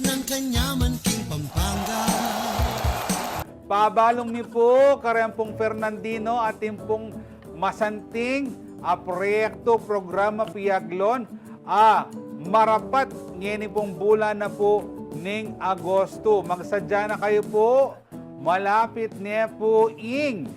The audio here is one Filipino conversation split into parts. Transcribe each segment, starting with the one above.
ng kanyaman king Pampanga. Pabalong ni po, Karempong Fernandino at pong masanting proyekto, programa piaglon, marapat ngeni pong bulan na po ning Agosto. Magsadya na kayo po, malapit niya po ing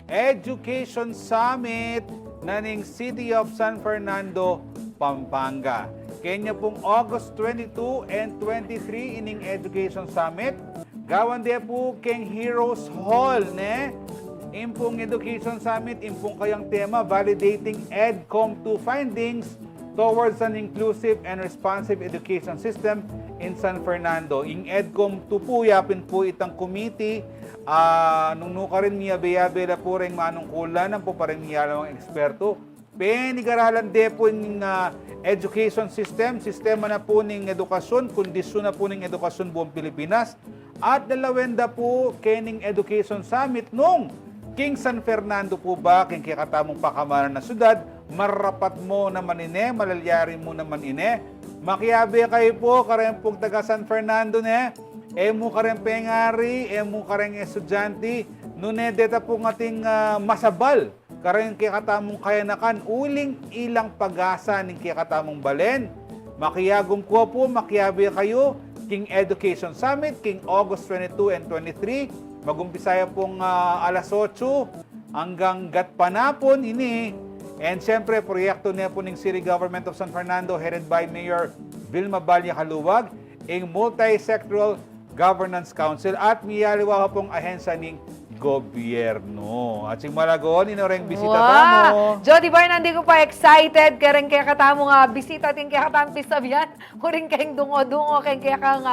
Education Summit na ning City of San Fernando, Pampanga. Kanya pong August 22 and 23 ining Education Summit. Gawan din po keng Heroes Hall, ne? Impong Education Summit, impong kayang tema, Validating EdCom 2 Findings Towards an Inclusive and Responsive Education System in San Fernando. In EdCom 2 po, yapin po itang committee. Nung nuka rin miyabe-yabe na po rin manungkulan, ang po parang miyalawang eksperto. Penigaralan din po yung education system, sistema na po ng edukasyon, kondisyon na po ng edukasyon buong Pilipinas. At dalawenda po kening Education Summit nung King San Fernando po ba, king kikatamong pakamaran na syudad, marapat mo naman ine, malalyari mo naman ine. Makiabe kayo po, karempong taga San Fernando ne, emu karempeng ari, emu kareng estudyante, nune deta po ating masabal, kareng kikatamong kayanakan, uling ilang pag-asa ng kikatamong balen. Makiyagom ko po, makiabe kayo, King Education Summit, King August 22 and 23. Mag-umpisaya pong alas 8 hanggang gatpanapon ini. And siyempre, proyekto niya po ng City Government of San Fernando headed by Mayor Vilma Balya Caluwag, ang Multi-Sectoral Governance Council at miyaliwa pong ahensya ng gobyerno. Atsing Malagu, inoreng bisita tamo. Jhoedie Bar, nandi ko pa excited. Kaya kaya katamo nga bisita ting kaya katamo pisabihan. Kuring kayong dungo-dungo, kaya kang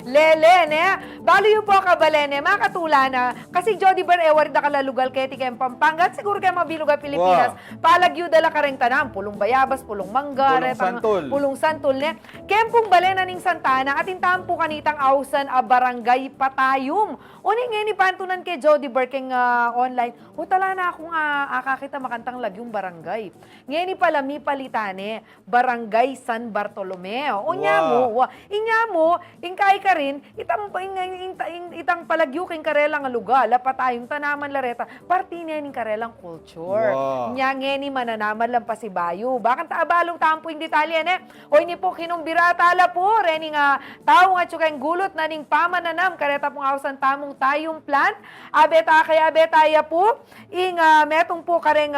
lele, ne? Balo yung po kabalene, makatula na. Kasi Jhoedie Bar, ewarid na kalalugal kaya ti kayong Pampanga. At siguro kayo mabilog ang Pilipinas. Palagyo dala ka rin Tanam. Pulong Bayabas, Pulong Manggar, Pulong Santol, ne? Kempong balena ning Santana at intampo kanitang ausan a barangay Patayum. Uning nga ni pantunan kay Jhoedie Barking online, tala na akong akakita makantang lagyong barangay. Ngayon palami palitane, Barangay San Bartolome. Unya mo, ingkay ka rin, itang palagyo king karelang lugar, lapatayong tanaman lareta, parte niya ning karelang culture. Nya ngeni mananaman lang pasibayo. Bakang taabalong tampo yung detalye, ne? O ini po kinumbira tala po, reni nga tao nga tsukang gulot na ning pamananam, kareta pong ausan tamong tayong plan, abeta kaya betaya po, metong po kareng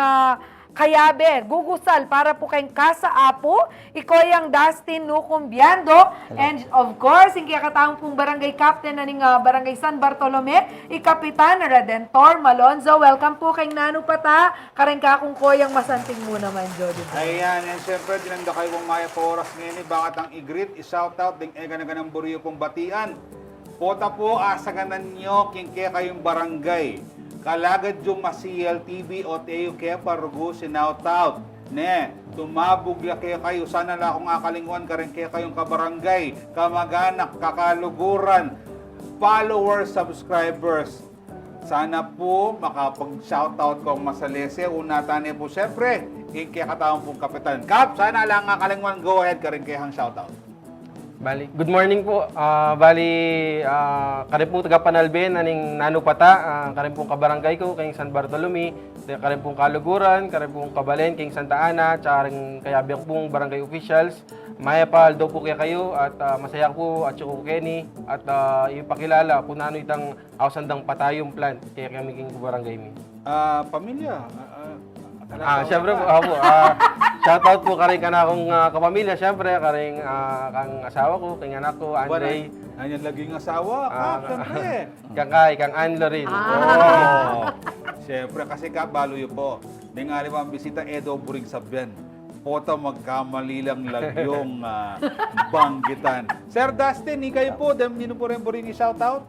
kayabe, gugusal para po kayong kasa apo, ikoyang Dustin Nucumbiando, and of course, yung kataong pong barangay captain na ning barangay San Bartolome, ikapitan Redentor Malonzo. Welcome po kayong Nanu pata, kareng kakong koyang masanting mo naman, Jhoedie. Ayan, and syempre, dinanda kayo kong maya po oras ngayon, bakit ang i-greet, i-shoutout, ding ganang buriyo pong batian. Pota po, asaganan nyo, kingke kayong barangay. Kalagad yung masiyal TV o tayo kaya parugo sinautout. Ne, tumabog la kayo, sana la akong akalinguan ka rin kaya kayong kabarangay, kamag-anak, kakaluguran, followers, subscribers. Sana po makapag-shoutout kong masalese. Una tani po siyempre, kaya kataong pong kapitan. Kap, sana lang akalinguan, go ahead ka rin kaya hang shoutout. Bali, good morning po. Kare pong taga Panalben, aning Nanu pata, kare pong kabarangay ko, kayong San Bartolome, kare pong Kaluguran, kare pong Kabalen, kayong Santa Ana, tsaka rin kayabiyak pong barangay officials. Maya pa, aldo po kaya kayo, at masaya po, at syo Kenny, at ipakilala kung ano itang ausandang Patayum plant, kaya kami king barangay mi. Pamilya, Siyempre po, shoutout po karing kanakong kapamilya, siyempre, karing kang asawa ko, kang anak ko, Andre. Nanyan laging asawa, siyempre. Kang Kai, kang Anlo rin. Siyempre, kasi kabalo yun po. Ningali mo ang bisita, Edo Buring Sabyan. Pota magkamali lang lagyong banggitan. Sir Dustin, ikay po, nino po rin buring i-shoutout?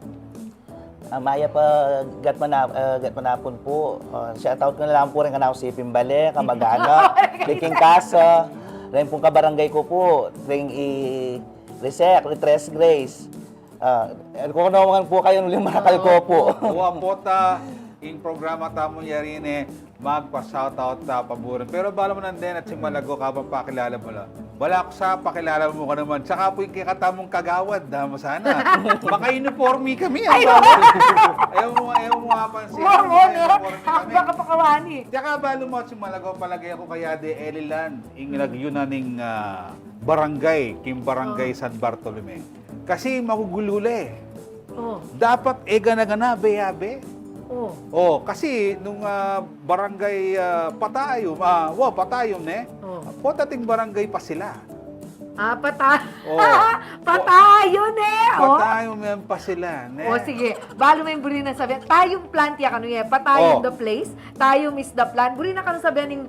Maya pa gatmanapon po. Shoutout ko na lang po rin kanako si Pimbale, kamag-anak, Liking Kasa, rin pong kabarangay ko po, rin i-Resec, Tres Grace. Kung naman po kayo ng limanakal ko po. Pota, in programa tamo yarine, magpa-shoutout sa paboran. Pero bala mo nandun at si Malagu, kabang pakilala mo lang. balak sa pakilala mo ka naman. Tsaka po yung kikatamong kagawad, dama sana. Maka-uniforme kami. Ayaw mo mapansin. Oo, ne. Uniforme Ako kami. baka pakawani. Tsaka balo mo si Malagaw palagay ako kaya de Elilan, inglag yun na ning barangay, kim barangay San Bartolome. Kasi magugulule. Oh, Dapat gana-gana, beyabe. oh. Oh, kasi nung barangay Patayum, Patayum Oh. potating barangay pa sila. Oh. Patayon oh. Patayum yan pa sila, O sige, balo may buri na sabihan. Tayong plant ya kanu ye. Patayum Oh. the place. Tayum is the plant. Buri na kanu sabihan ning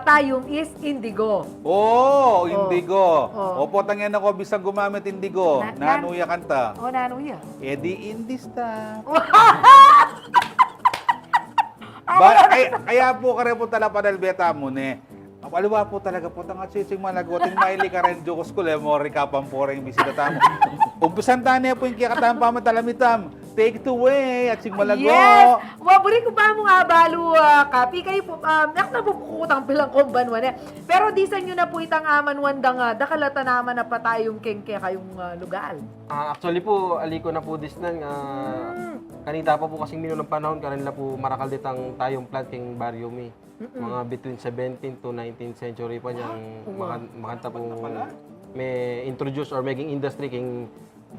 tayum is indigo. Oh, indigo. Oh. Opo, tangyan ako bisang gumamit indigo. Nanu Nanuya kanta. O nano ya. Edi indista. Ah, Kaya po kare po tala padalbeta mo ne. Aliwa po talaga po tanga Atsing Malagu ting maili ka rin jokos ko le mori ka pamporeng bisita tamo. Umpisan tane po yung kiyakatam pamatalamitam. Take it away Atsing Malagu. Yes! Waburi ko ba mo nga balo, kapi kayo po, nak na po pukutang pilang kumbanwan Pero di sa inyo na po itang aman wandang dakalata naman na patayong kengke kayong lugal. Actually po, aliko na po disnan. Kanita pa po kasing mino ng panahon, kanila po marakal ditang tayong plant king barrio mi. Mga between 17th to 19th century pa niyang makanta po may introduce or making industry king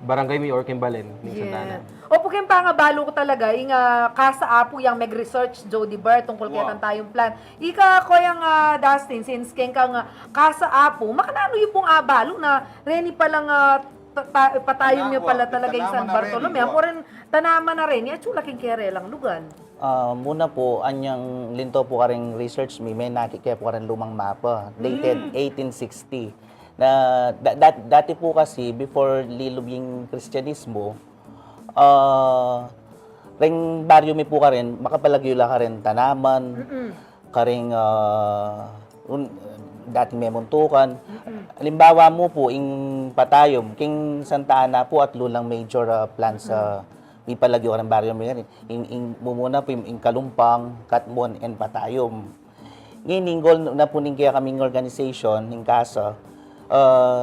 barangay mi or king balen ning Santana. Opo kayong pangabalo ko talaga, yung kasa apo yung mag-research Jhoedie Bar tungkol kaya tayong plan. Ika ko yung Dustin, since keng kang kasa apo, makanano yung pong abalo na reni palang patayong niya pala talaga yung San Bartolome. Ako rin tanaman na rin, yung chula king kere lang lugan. Muna po, anyang linto po karing research may nakikaya po karing lumang mapa, dated 1860. Na dati po kasi, before lilub yung Kristyanismo, ring baryo may po ka rin, makapalagyo ka rin tanaman, karing dating may muntukan. Halimbawa mo po, yung Patayum, king Santa Ana po at lulang major plants sa ipalagyo ka ng baryo mo yan. Mumuna po yung Kalumpang, Katmon, and Patayum. Ngayon, goal na po kaya kaming organization, ng KASA,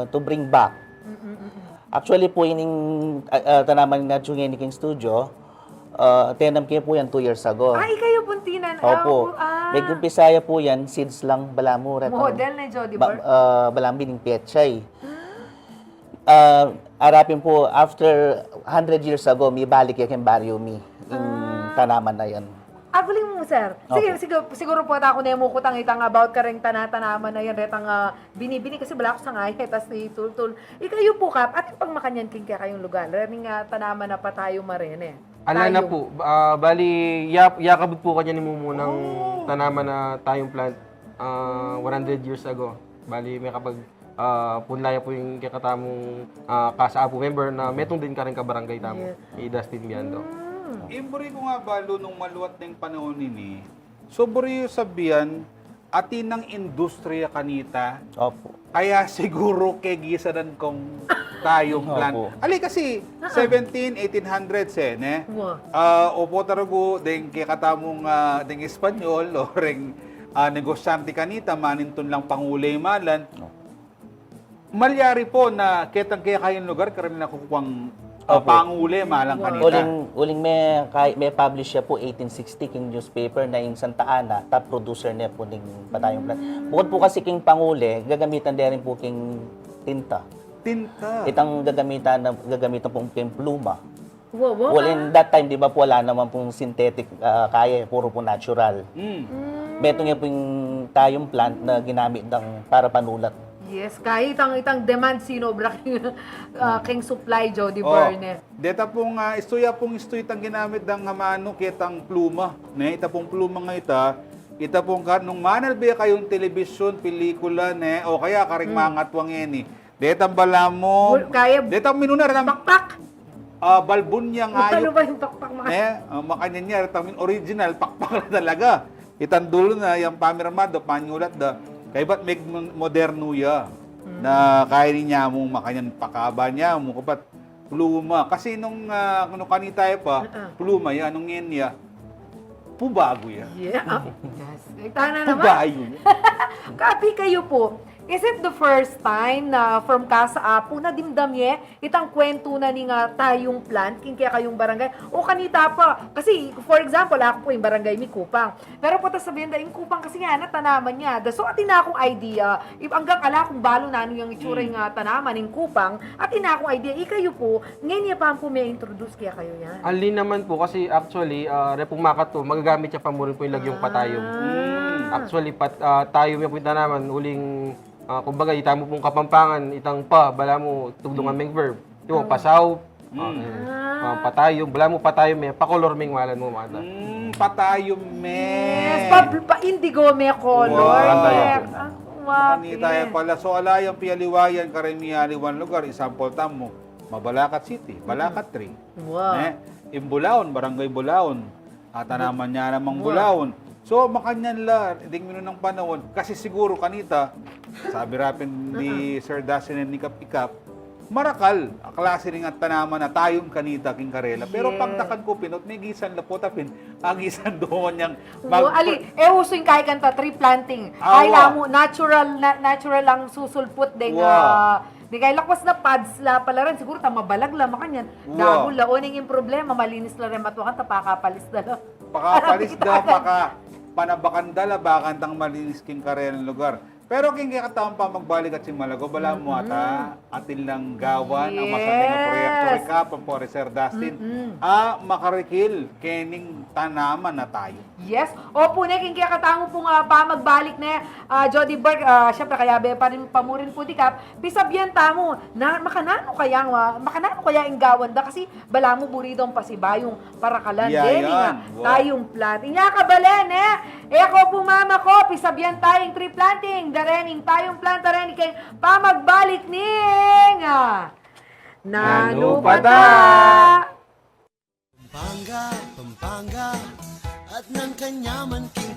to bring back. Actually po, yung tanaman nga yung king studio, tenam kayo po yan 2 years ago. Ay, kayo puntinan. Opo. May kumpisaya po yan, seeds lang balamurat. Model na Jhoedie Bar. Balambi ng Pietchay. Arapin po, after 100 years ago, may balik yung baryo mi. Yung tanaman na yan. Aguling mo, sir. Sige, siguro po ako na mo kutang itang about kareng tanatanaman na yan, retang binibini kasi bala ako sa ngay, tas ni Tultul. Ikayo po, Kap, ating pang makanyan king kaya kayong lugar. Rening tanaman na patayo marene. Ala na po, bali, yakabot po kanya ni Mumunang tanaman na tayong plant 100 years ago. Bali, may kapag punlaya po yung kakatamong kasa-apo member na metong din ka rin kabarangay tamo. I-Dustin Biando. Imburi ko nga balo nung maluwat ng panahon nini. Sobri sabihan atin ng industriya kanita. Opo. Kaya siguro kegisanan kong tayong plan. Opo. Ali kasi 1800s ne. Opo tarago ding kikatamong ding Espanyol o ring negosyante kanita maninton lang pangulay malan. Malyari po na ketang kaya kayong lugar karon na kukuwang panguli malang kanita. Uling may publish siya po 1860 king newspaper na yung Santa Ana, top producer niya po ng Patayong plant. Bukod po kasi king panguli, gagamitan din rin po king tinta. Tinta. Itang gagamitan po king pluma. Wow. Well, in that time, di ba po wala naman pong synthetic kaya, puro po natural. Beto nga po yung tayong plant na ginamit para panulat. Yes, kahit itang demand sinobra king supply Jhoedie Bar ne. Deta pong istoy itang ginamit ng hamano kitang pluma. Ne, ita pong pluma nga ita pong nung manal ba kayong telebisyon, pelikula ne o kaya karing mga tuwang Deta bala mo. Kaya deta minuna rin pakpak. Balbon niya Ano ba yung pakpak mga? Makanya niya rin original pakpak na talaga. Itang dulo na yung pamirmado, panyulat da. Kaya ba't may moderno ya na kaya niya mong makanyan pakaba niya mo kapat pluma. Kasi nung kanita pa, pluma ya, nung yan ya, pubago ya. Yeah. Yes. Tana naman. Pubayo ya. Kapi kayo po. Is it the first time na from Casa Apo na dimdamye itang kwento na ni nga tayong plant king kaya kayong barangay o kanita pa kasi for example ako po yung barangay mi Kupang pero po ta sabihin da yung Kupang kasi nga na tanaman niya so atin na akong idea hanggang ala kung balo na ano yung itsura yung tanaman ng Kupang atin na akong idea ikayo po ngayon niya pa po may introduce kaya kayo yan Ali naman po kasi actually repong makat to magagamit siya pa mo rin po yung lagyong patayom. Actually tayom yung punta naman huling kumbaga itamo pong kapampangan itang pa bala mo tugdungan ming verb. Yung pasaw, patayom, bala mo patayom may pakolor ming walan mo mata. Patayum, me. yes pa-indigo may color Kanita pala. So, alayang pialiwayan, karamihan lugar, example tamo, Mabalacat City, Balacat 3. wow Imbulaon, Barangay Bulaon. At naman niya namang Bulaon. So, makanyan la, hindi ng panahon. Kasi siguro kanita, sabi rapin ni Sir Dasin ni Kap-Ikap, marakal, klase rin at tanaman na tayong kanita king karela. Pero pagtakan ko pinot, may gisan la po tapin, agisan doon niyang ali, uso yung kahit kanta, tree planting. Ay mo, natural lang susulput din di kay lakwas na pads la pala rin. Siguro mabalag la makanyan. Dahil laoning yung problema, malinis la rin matukan, tapakapalis na lang. Pakapalis da, panabakandala, bakantang malinis king karela ng lugar. Pero king kataon pa magbalik at si Malago, bala mo ata, atin lang gawan, ang masating na proyekto recap, ang po Sir Dustin, makarikil, kening tanaman na tayo. Yes. Opo na, king katango po nga pa magbalik na Jhoedie Berg, syempre kaya pa rin pamurin po di kap, bisabyan tamo, na makanano kaya yung gawan da, kasi bala mo buridong pasibayong parakalan, tayong plant. Inya ka balen, ako po mama ko, pisabyan tayong tree planting, darening tayong planta rin kay pamagbalik ning Nanu Pata! Pampanga at ng kanyaman king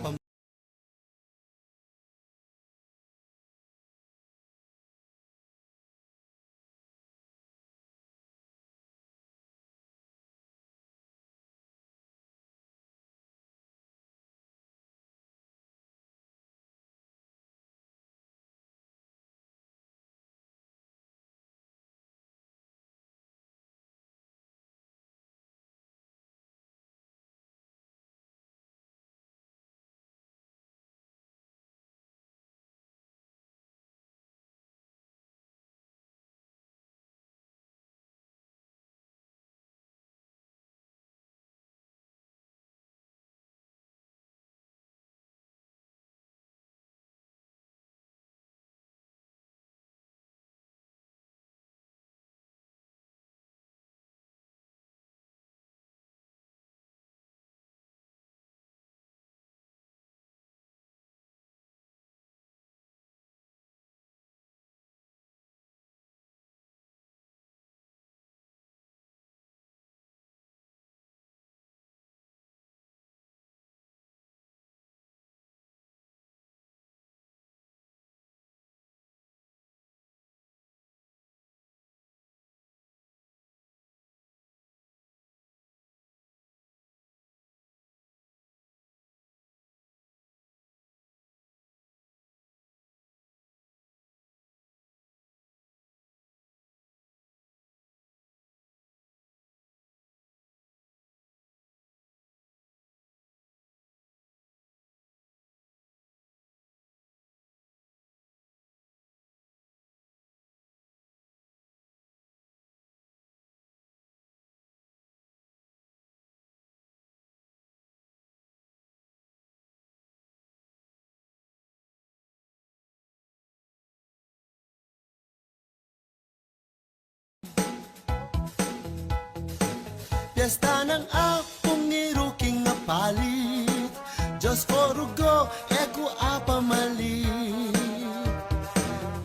Piyesta ng akong iruking nga palit Diyos orugo, eko apamalit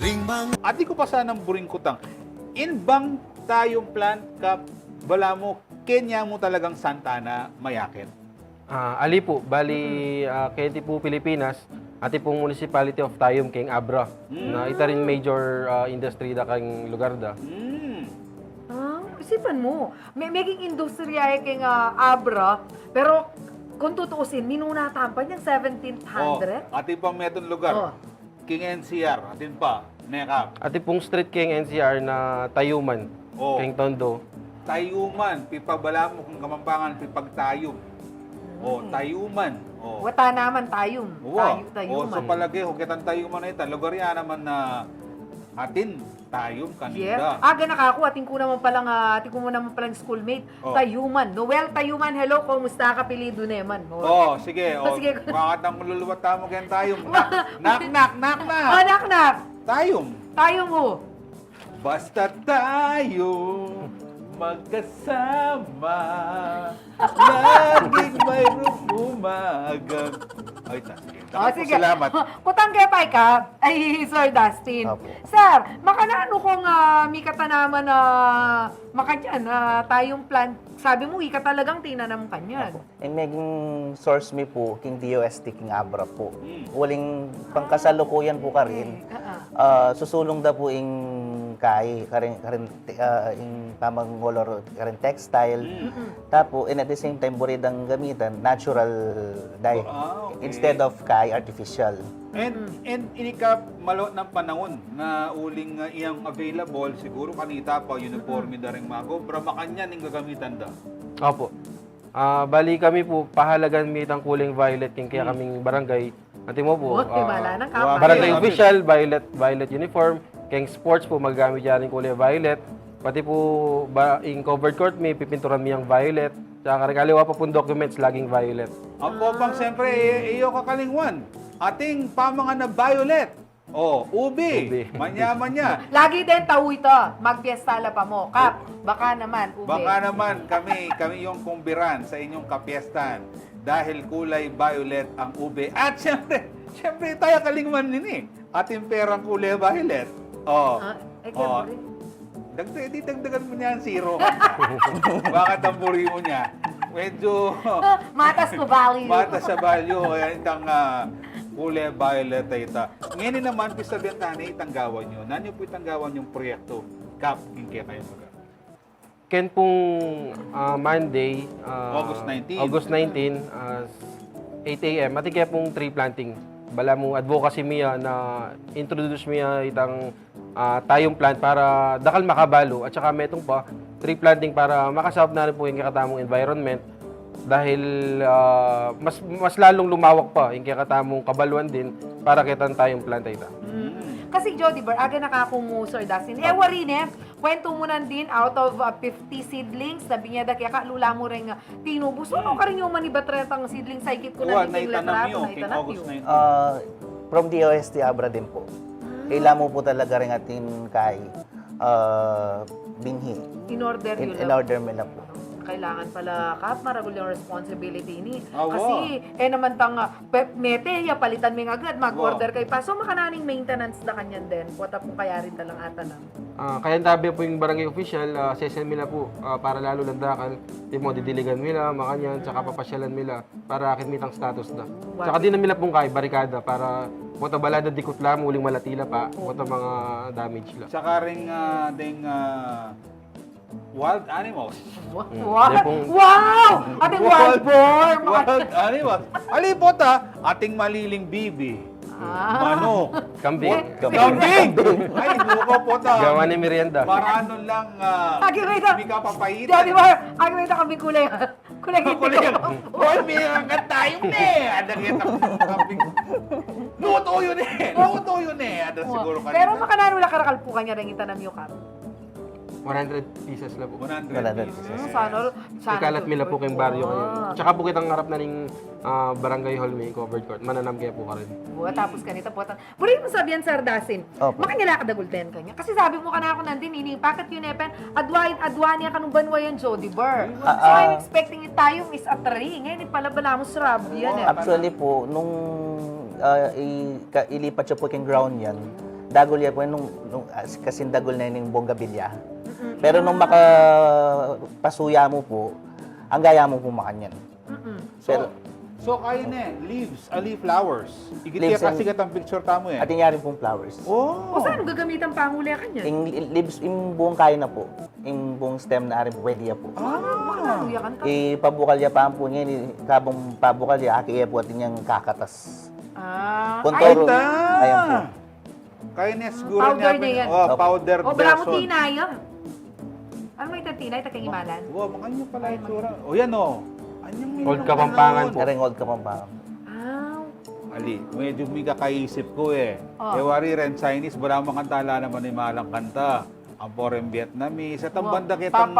Ring mga Ati ko pa sanang buring kutang, inbang tayong plant kap, bala mo, Kenya mo talagang Santana mayakit. Ali po, bali kaya po Pilipinas, ati pong municipality of Patayum king Abra. Na ita rin major industry da kang lugar da. Isipan mo, may maging industriya kay Abra, pero kung tutuusin, minunatan pa niyang 1700? Ati pa metong lugar. King NCR, atin pa, nekap. Ati pong street king NCR na Tayuman, Oh. king Tondo. Tayuman, pipabala mo kung kamampangan, pipagtayom. O, tayuman. O. Wata naman tayong. Uwa. O, Tayuman. so palagi, hukitan tayuman na ito. Lugar yan naman na atin, tayom Yeah. kanina. Aga nakaku, ating ko naman palang schoolmate, Oh. Tayuman. Noel Tayuman, hello, kumusta ka pilido naman? Oh, sige. O, Sige. bakit ang luluwat tamo kayong tayom? Nak, nak na. Anak. Tayom. Tayo mo. Basta tayo magkasama, laging mayroong umagang. Ay, sige. Sige. Salamat. Kutang kepay ka, ay Sir Dustin. Opo. Sir, makanano kung may katanaman na makadyan, tayong plant. Sabi mo, ika talagang tinanam kanyan. And maging source mi po, king DOST, king Abra po. Mm. Waling pangkasalukuyan po ka rin. Susulong da po ing kai, karin ing tamang color, karin textile. Tapo, and at the same time, buridang gamitan, natural dye. Okay. Instead of kai, artificial. And inikap malo ng panahon na uling iyang available, siguro kanita pa uniforme da rin mga gobra, makanyan yung gagamitan da. Opo. Bali kami po, pahalagan mitang kuling violet king kaya kaming barangay. Ati mo po, Buti, wala nang kapal. barangay Ayun. official, violet uniform. King sports po, magamit yan yung kulay violet. Pati po, in covered court, may pipinturan mi yung violet. Tsaka kaliwa pa pong documents, laging violet. Ang popang siyempre, iyo kakalingwan. Ating pamangan na violet. O, ubi. Ubi. Manya-manya. Lagi din tao ito, magpiestala pa mo. Kap, baka naman, ube. Baka naman kami yung kumbiran sa inyong kapiestan dahil kulay violet ang ube. At syempre tayo kalingman din eh. Ating perang kulay violet. Oh. Kaya rin. Dagdagan mo niya ang zero. Bakit ang buri mo niya? Medyo Matas ko value. mata sa value. Kaya itang kulay violet ay ita. Ngayon naman, pisabihan tani itanggawan nyo. Nanyo po itanggawan yung proyekto. Kap, kaya kayo mag Ken pong Monday, August 19. 8 a.m. Mati kaya pong tree planting. Bala mo advocacy miya na introduce miya itang tayong plant para dakal makabalo at saka metong pa tree planting para makasabot na rin po yung kakatamong environment dahil mas lalong lumawak pa yung kakatamong kabaluan din para kitang tayong plant ita. Kasi Jhoedie Bar, aga nakakumu, Sir Dustin. Wari kwento mo nan din, out of 50 seedlings, sabi niya da kaya kalula mo rin tinubos. Ano ka rin yung manibatretang seedlings sa ikit ko na din Naitanam litrato, yun, King August 19. From DOST Abra din po. Kailan mo po talaga rin atin kay binhi. In order yun In order mo na po. Kailangan pala kap maragul yung responsibility ni. Awa. Kasi naman tang mete ya palitan mi agad mag-order kay pa. So makananing maintenance na kanyan din. Puta po kaya rin talang ata na. Kaya tabi po yung barangay official, session nila po para lalo landakal, di mo didiligan nila, makanyan, tsaka papasyalan nila para kitmitang status na. Tsaka din nila pong kay barikada para puta balada dikot lang, uling malatila pa, puta mga damage lang. Saka rin wild animals. Wow! Yan pong- Wow! Ating wild boar! Wild animals. Alipot ating maliling bibi. Manok. Kambing. Kambing! Ay, buko po Gawa ni merienda. Marano lang Agimay na! hindi ka papaitan. Jhoedie Bar, agimay na kami kulay. Kulay hindi Kulay. ka. Boy, may angkat tayo Ada kita kambing. Luto yun Luto yun Ada siguro kanina. Pero makanano lang karakalpukan niya rin itanam yung kap. 100 pieces lang po. 100 100 pieces. Sana Ikalat mila po kayong baryo kayo. Tsaka po kitang harap na ning barangay hall may covered court. Mananam kaya po ka rin. Tapos kanita po. Buri mo sabihan, Sir Dasin, Opo. makanyala ka dagulten kanya. Kasi sabi mo ka na ako nandin, ini, bakit yun epen, adwa niya kanong banwa yan, Jhoedie Bar. So I'm expecting it tayo is a tree. Ngayon, pala bala mo sarab yan eh. Actually po, nung ilipat siya po kyung ground yan, dagol yan po, kasi dagol na yun yung bonggabilya. Pero nung makapasuya mo po, ang gaya mo po makanyan. Pero, So kayo leaves, flowers. Leaves Igit kasi and- katang picture tamo at yung yarin pong flowers. O saan gagamitan panguli kanya? Yung leaves, yung buong kayo na po, yung buong stem na arin pwede ya po. Makanano yakan ka? Ipabukal ya pa po niya, kabong pabukal ya, aki ya po atin yung kakatas. Kontoro. Ay, ta! Ayan po. Kaya na siguro Powder niya. na yan. Powder Bramo version. tinayang. Ano may tinay? Takang imalan? Wow, makanya pala yung tsura. O yan o. Anyang may Old mga Kapampangan panahon. po. Naring old Kapampangan. Ali, medyo may kakaisip ko eh. Oh. Wari rin Chinese, maramang kantala naman ni malang kanta. Ang foreign Vietnamese. At ang banda kitang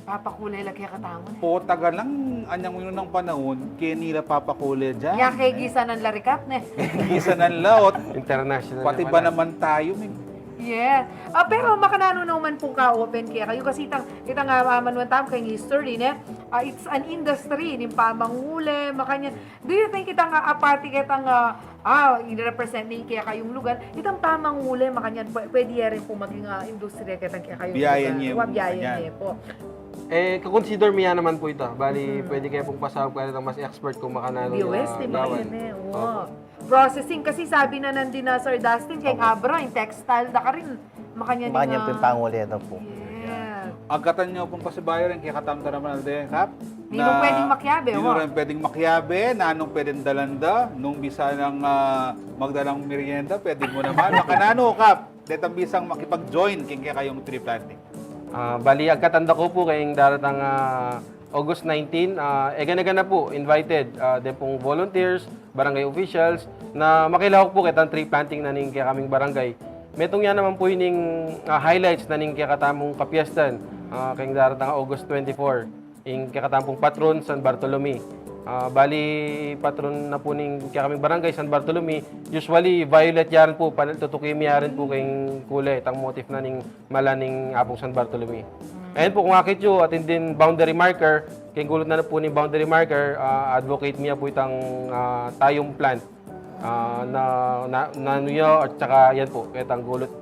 Papakulay lagi katamo na. po tagal lang anyang yun ng panahon, kaya nila papakuli dyan. Nga kay gisa ng larikat na. Gisa ng laot. International Pati ba naman tayo? May Yes. Pero makanano naman po ka-open kaya kayo kasi itang manuan tam kay history ne. It's an industry nin pamangule makanya. Do you think itang party kitang i-representing kaya kayong lugar, itang pamangule makanya pwede rin po maging industriya kitang kaya kayong Biyayan lugar. niya po, Biyayan ganyan. niya po. Kakonsider mo yan naman po ito. Bali, pwede kayo pong pasawag kayo ng mas expert kung makanano West, yung di ba gawan. yun eh? Wow. Processing, kasi sabi na nandun na Sir Dustin, kay Abra, yung textile na ka rin. Makanya Makanyang pimpanguli ito po. Yeah. agatan nyo pong pasibayo rin kaya katamta naman din, Kap. Di mo pwedeng makyabe, Di mo rin pwedeng makyabe, na anong pwedeng dalanda, nung bisa ng magdalang merienda, pwede mo naman. Makanano, Kap, detang bisang makipag-join kaya kayong tree planting. Bali, agkatanda ko po kayong daratang August 19, gana-gana po, invited din pong volunteers, barangay officials, na makilahok po kitang tree planting na ning kaya kaming barangay. Metong yan naman po yung highlights na ning kaya katamong kapiestan, kayong daratang August 24, yung kaya katamong patron San Bartolome. Bali, patron na po ning kaya kaming barangay San Bartolome, usually violet yaran po, tutukim yaran po kayong kulay, itang motif na ning malaning apong San Bartolome. Ayan po, kung akit nyo, atin din boundary marker, kayong gulot na po ni boundary marker, advocate niya po itang tayong plant na nuyo at saka yan po, itang gulot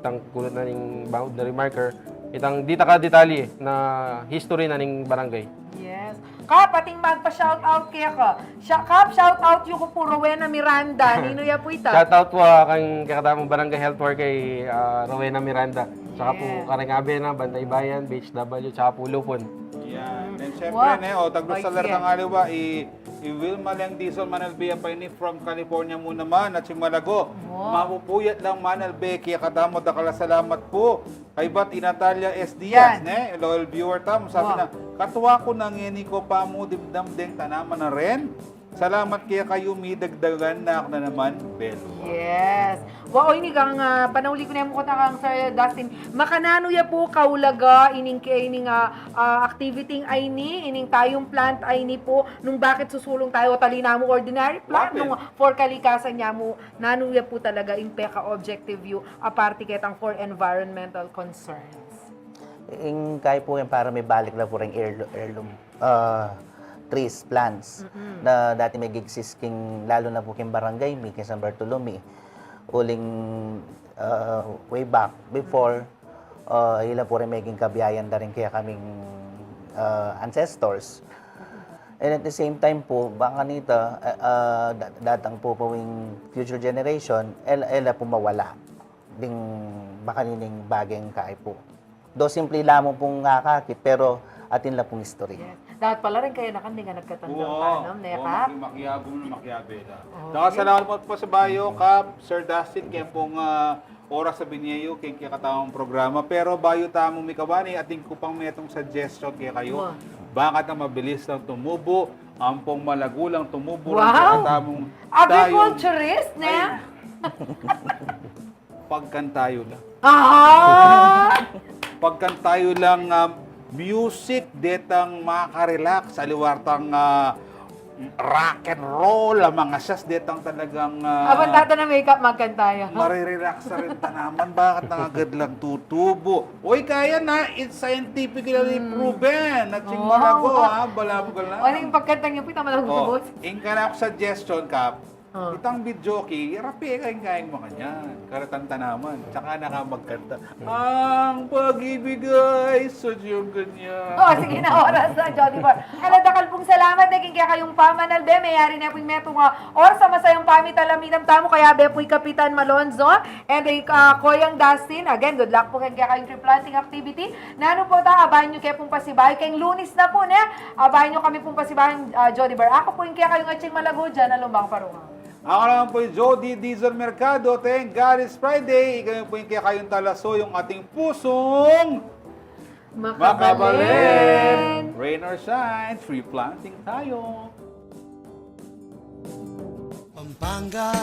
na ning boundary marker, itang dita ka detalye na history na ning barangay. Yes. Kap, ating magpa-shoutout kaya ka. Kap, shoutout yung po Rowena Miranda. Nino ya po ita. Shoutout po kang kakatamang barangay health worker kay Rowena Miranda. Saka po Karingabe na, Bantay Bayan, BHW, saka po Lupon. Yan. And syempre, taglusalar Sige. ng aliwa, i-Wilma Lang Dizon Manalbea Paini from California mo naman, Atsing Malagu. Mapupuyat lang Manalbea, kaya kadamo dakala salamat po. Kay Bat Natalia S. Diaz, Yan. loyal viewer tam, sabi na, katuwa ko nang ini ko pa mo dimdam ding tanaman na rin. Salamat kaya kayo midagdagan na ako na naman, Belo. Yes. Wow, ini kang panauli ko na mo kang Sir Dustin. Makanano ya po kaulaga ining activity ay ni ining tayong plant ay ni po nung bakit susulong tayo talina mo ordinary plant nung for kalikasan niya mo nanu ya po talaga in peka objective view aparte ketang for environmental concerns. Yung kaya po yan para may balik lang po rin heirloom trees, plants na dati may exist king lalo na po king barangay, may king San Bartolome. Uling way back before ila po rin may kabiyayan na rin kaya kaming ancestors. And at the same time po, baka nito, datang po po yung future generation, ela po mawala. Ding baka nining bageng kaay po. Do simple lamang pong ngakakit, pero atin lang pong history. Yes. Dapat pala rin kayo nakandi nga nagkatandang tanam, Kap. Makiyabong na makiyabe na. Nakasalamat po sa bayo, Kap, Sir Dustin, kaya pong oras sa binyayo, kaya katawang programa. Pero bayo tamong mikawani, ating kupang metong suggestion kaya kayo. Bakit na mabilis lang tumubo, ampong malagulang tumubo, kaya katamong Agriculturist, ne? pagkantayo lang. Ah! Pagkantayo lang music detang makarelax aliwartang rock and roll mga sas detang talagang Abang tata na makeup magkantaya. marirelax sa rin naman bakit nangagad lang tutubo oy kaya na it's scientifically proven at Atsing Malagu balabo ka lang Ano yung pagkantang niyo po, tama lang bubos? ingkanap suggestion Kap itang videoke, rapi kain mo kanyan. Karatanta naman. Tsaka nakamagkanta. Ang pag-ibig ay sadyang ganyan. Sige na oras na, Jhoedie Bar. Dakal pong salamat, naging kaya kayong pamanal, be. Mayari na po'y metong oras sa masayang pamitalamitam tamo, kaya be po'y Kapitan Malonzo, and Koyang Dustin. Again, good luck po kaya kayong tree planting activity. Nanu po abayan nyo kaya pong pasibay. Kayong Lunis na po, abayan nyo kami pong pasibayan, Jhoedie Bar. Ako po yung kaya kayong Atsing Malagu Jenna Lumbang-Parungao. Ako naman po yung Jhoedie Mercado. Thank God it's Friday. Ikaw po yung kayong talaso, yung ating pusong makabalin. Rain or shine, free planting tayo. Pampanga